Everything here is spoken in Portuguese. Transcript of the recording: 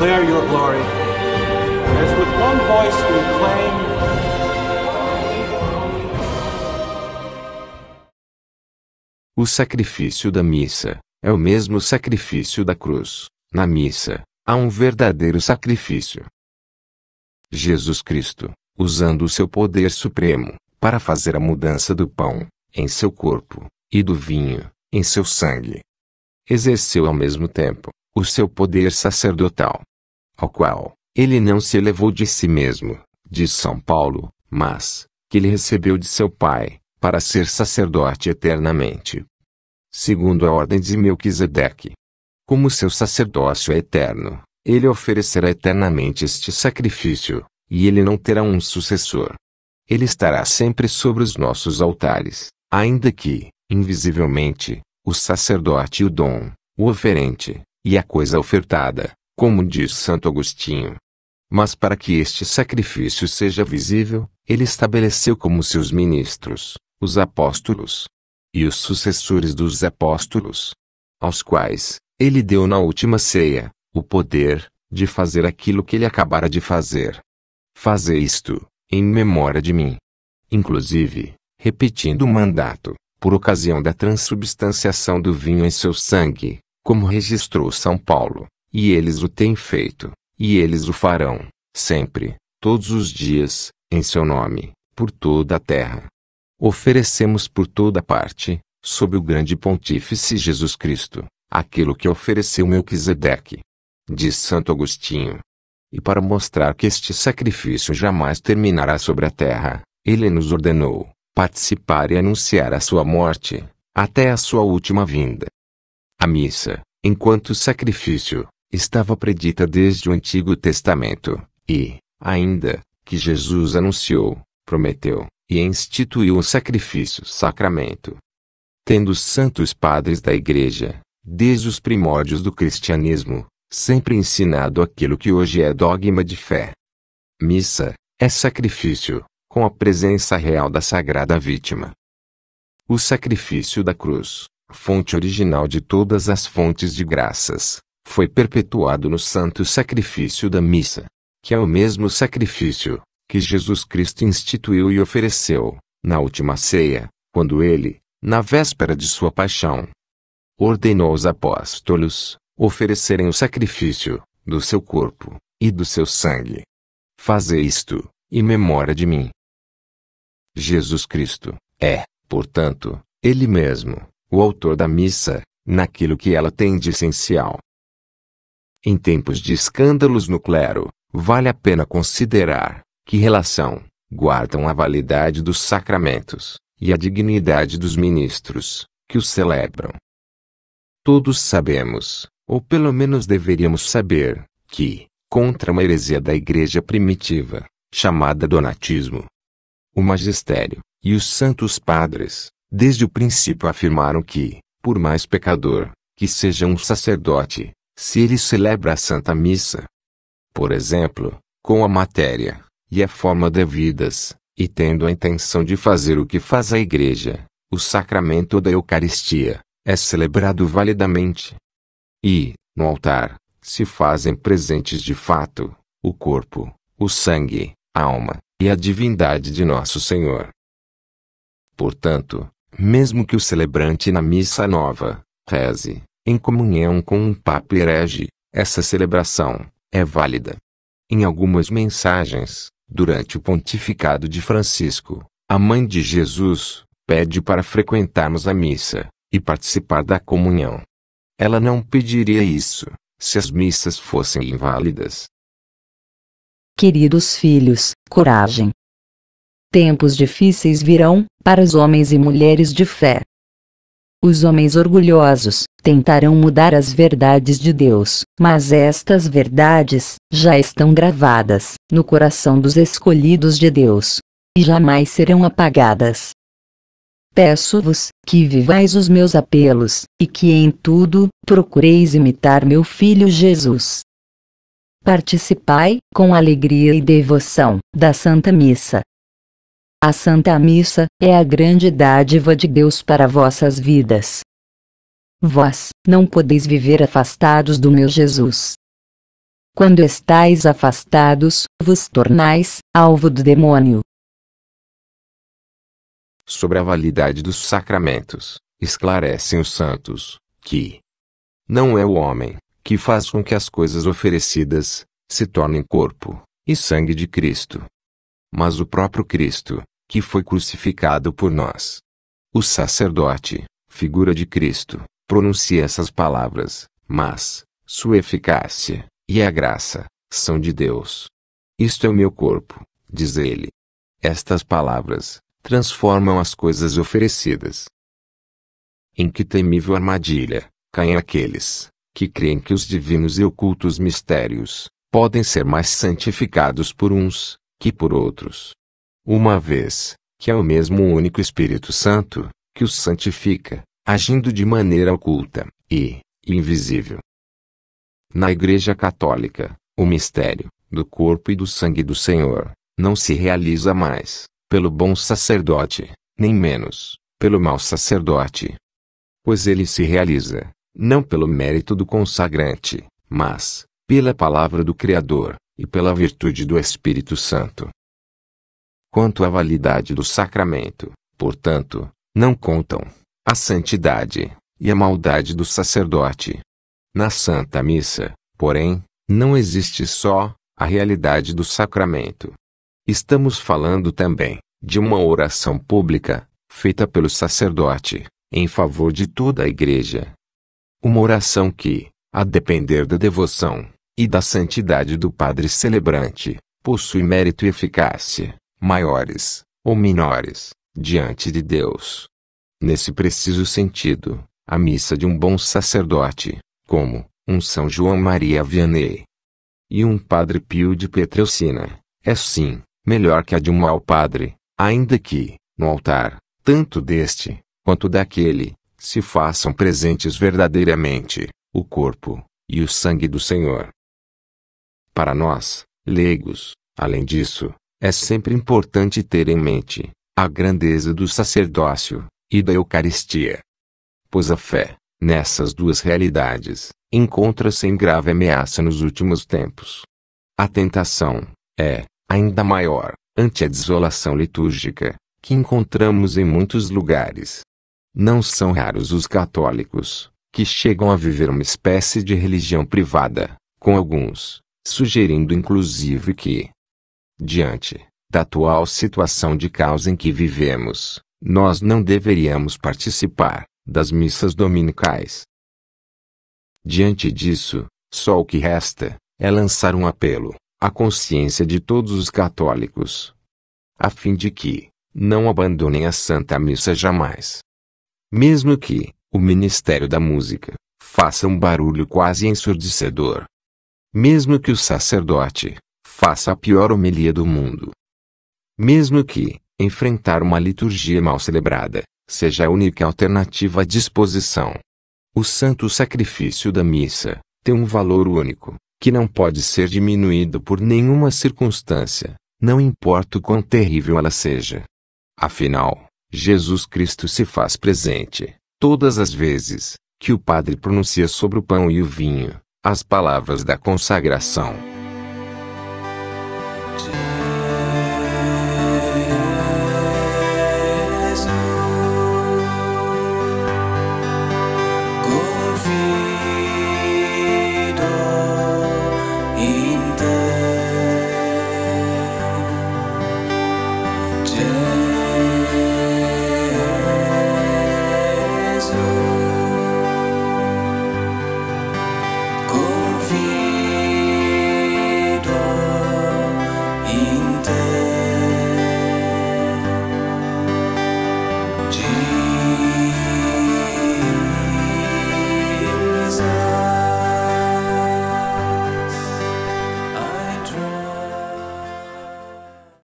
declare your glory. As with one voice we acclaim, o sacrifício da missa é o mesmo sacrifício da cruz. Na missa, há um verdadeiro sacrifício. Jesus Cristo, usando o seu poder supremo, para fazer a mudança do pão, em seu corpo, e do vinho, em seu sangue, exerceu ao mesmo tempo, o seu poder sacerdotal, ao qual, ele não se elevou de si mesmo, diz São Paulo, mas, que ele recebeu de seu Pai, para ser sacerdote eternamente. Segundo a ordem de Melquisedeque. Como seu sacerdócio é eterno, ele oferecerá eternamente este sacrifício, e ele não terá um sucessor. Ele estará sempre sobre os nossos altares, ainda que, invisivelmente, o sacerdote e o dom, o oferente, e a coisa ofertada, como diz Santo Agostinho. Mas para que este sacrifício seja visível, ele estabeleceu como seus ministros, os apóstolos, e os sucessores dos apóstolos, aos quais, ele deu na última ceia, o poder, de fazer aquilo que ele acabara de fazer. Faze isto, em memória de mim. Inclusive, repetindo o mandato, por ocasião da transubstanciação do vinho em seu sangue, como registrou São Paulo, e eles o têm feito, e eles o farão, sempre, todos os dias, em seu nome, por toda a terra. Oferecemos por toda parte, sob o grande pontífice Jesus Cristo, aquilo que ofereceu Melquisedeque. Diz Santo Agostinho. E para mostrar que este sacrifício jamais terminará sobre a terra, ele nos ordenou participar e anunciar a sua morte, até a sua última vinda. A missa, enquanto sacrifício, estava predita desde o Antigo Testamento, e, ainda, que Jesus anunciou, prometeu, e instituiu o sacrifício sacramento. Tendo os santos padres da Igreja, desde os primórdios do cristianismo, sempre ensinado aquilo que hoje é dogma de fé. Missa é sacrifício, com a presença real da Sagrada Vítima. O sacrifício da cruz, fonte original de todas as fontes de graças, foi perpetuado no santo sacrifício da missa, que é o mesmo sacrifício que Jesus Cristo instituiu e ofereceu, na última ceia, quando ele, na véspera de sua paixão, ordenou aos apóstolos oferecerem o sacrifício do seu corpo e do seu sangue. Faze isto, em memória de mim. Jesus Cristo é, portanto, ele mesmo, o autor da missa, naquilo que ela tem de essencial. Em tempos de escândalos no clero, vale a pena considerar que relação guardam a validade dos sacramentos e a dignidade dos ministros que os celebram. Todos sabemos, ou pelo menos deveríamos saber, que, contra uma heresia da Igreja primitiva, chamada Donatismo, o magistério e os santos padres, desde o princípio afirmaram que, por mais pecador que seja um sacerdote, se ele celebra a Santa Missa, por exemplo, com a matéria e a forma devidas, e tendo a intenção de fazer o que faz a Igreja, o sacramento da Eucaristia é celebrado validamente. E, no altar, se fazem presentes de fato, o corpo, o sangue, a alma, e a divindade de Nosso Senhor. Portanto, mesmo que o celebrante na missa nova, reze, em comunhão com um papa herege, essa celebração, é válida. Em algumas mensagens, durante o pontificado de Francisco, a mãe de Jesus, pede para frequentarmos a missa, e participar da comunhão. Ela não pediria isso, se as missas fossem inválidas. Queridos filhos, coragem. Tempos difíceis virão, para os homens e mulheres de fé. Os homens orgulhosos tentarão mudar as verdades de Deus, mas estas verdades já estão gravadas no coração dos escolhidos de Deus, e jamais serão apagadas. Peço-vos que vivais os meus apelos, e que em tudo procureis imitar meu Filho Jesus. Participai, com alegria e devoção, da Santa Missa. A Santa Missa é a grande dádiva de Deus para vossas vidas. Vós não podeis viver afastados do meu Jesus. quando estáis afastados, vos tornais alvo do demônio. Sobre a validade dos sacramentos, esclarecem os santos, que não é o homem que faz com que as coisas oferecidas se tornem corpo e sangue de Cristo, mas o próprio Cristo, que foi crucificado por nós. O sacerdote, figura de Cristo, pronuncia essas palavras, mas sua eficácia e a graça são de Deus. Isto é o meu corpo, diz ele. Estas palavras transformam as coisas oferecidas. Em que temível armadilha caem aqueles que creem que os divinos e ocultos mistérios podem ser mais santificados por uns que por outros, uma vez que é o mesmo único Espírito Santo que os santifica, agindo de maneira oculta e invisível. Na Igreja Católica, o mistério do corpo e do sangue do Senhor não se realiza mais pelo bom sacerdote, nem menos pelo mau sacerdote. Pois ele se realiza não pelo mérito do consagrante, mas pela palavra do Criador e pela virtude do Espírito Santo. Quanto à validade do sacramento, portanto, não contam a santidade e a maldade do sacerdote. Na Santa Missa, porém, não existe só a realidade do sacramento. Estamos falando também de uma oração pública, feita pelo sacerdote, em favor de toda a Igreja. Uma oração que, a depender da devoção e da santidade do padre celebrante, possui mérito e eficácia, maiores ou menores, diante de Deus. Nesse preciso sentido, a missa de um bom sacerdote, como um São João Maria Vianney e um Padre Pio de Pietrelcina, é sim melhor que a de um mau padre, ainda que, no altar, tanto deste quanto daquele, se façam presentes verdadeiramente o corpo e o sangue do Senhor. Para nós, leigos, além disso, é sempre importante ter em mente a grandeza do sacerdócio e da Eucaristia. Pois a fé, nessas duas realidades, encontra-se em grave ameaça nos últimos tempos. A tentação é ainda maior ante a desolação litúrgica que encontramos em muitos lugares. Não são raros os católicos que chegam a viver uma espécie de religião privada, com alguns sugerindo inclusive que, diante da atual situação de caos em que vivemos, nós não deveríamos participar das missas dominicais. Diante disso, só o que resta é lançar um apelo à consciência de todos os católicos, a fim de que não abandonem a Santa Missa jamais. Mesmo que o ministério da música faça um barulho quase ensurdecedor. Mesmo que o sacerdote faça a pior homilia do mundo. Mesmo que enfrentar uma liturgia mal celebrada seja a única alternativa à disposição. O santo sacrifício da missa tem um valor único, que não pode ser diminuído por nenhuma circunstância, não importa o quão terrível ela seja. Afinal, Jesus Cristo se faz presente, todas as vezes que o padre pronuncia sobre o pão e o vinho as palavras da consagração.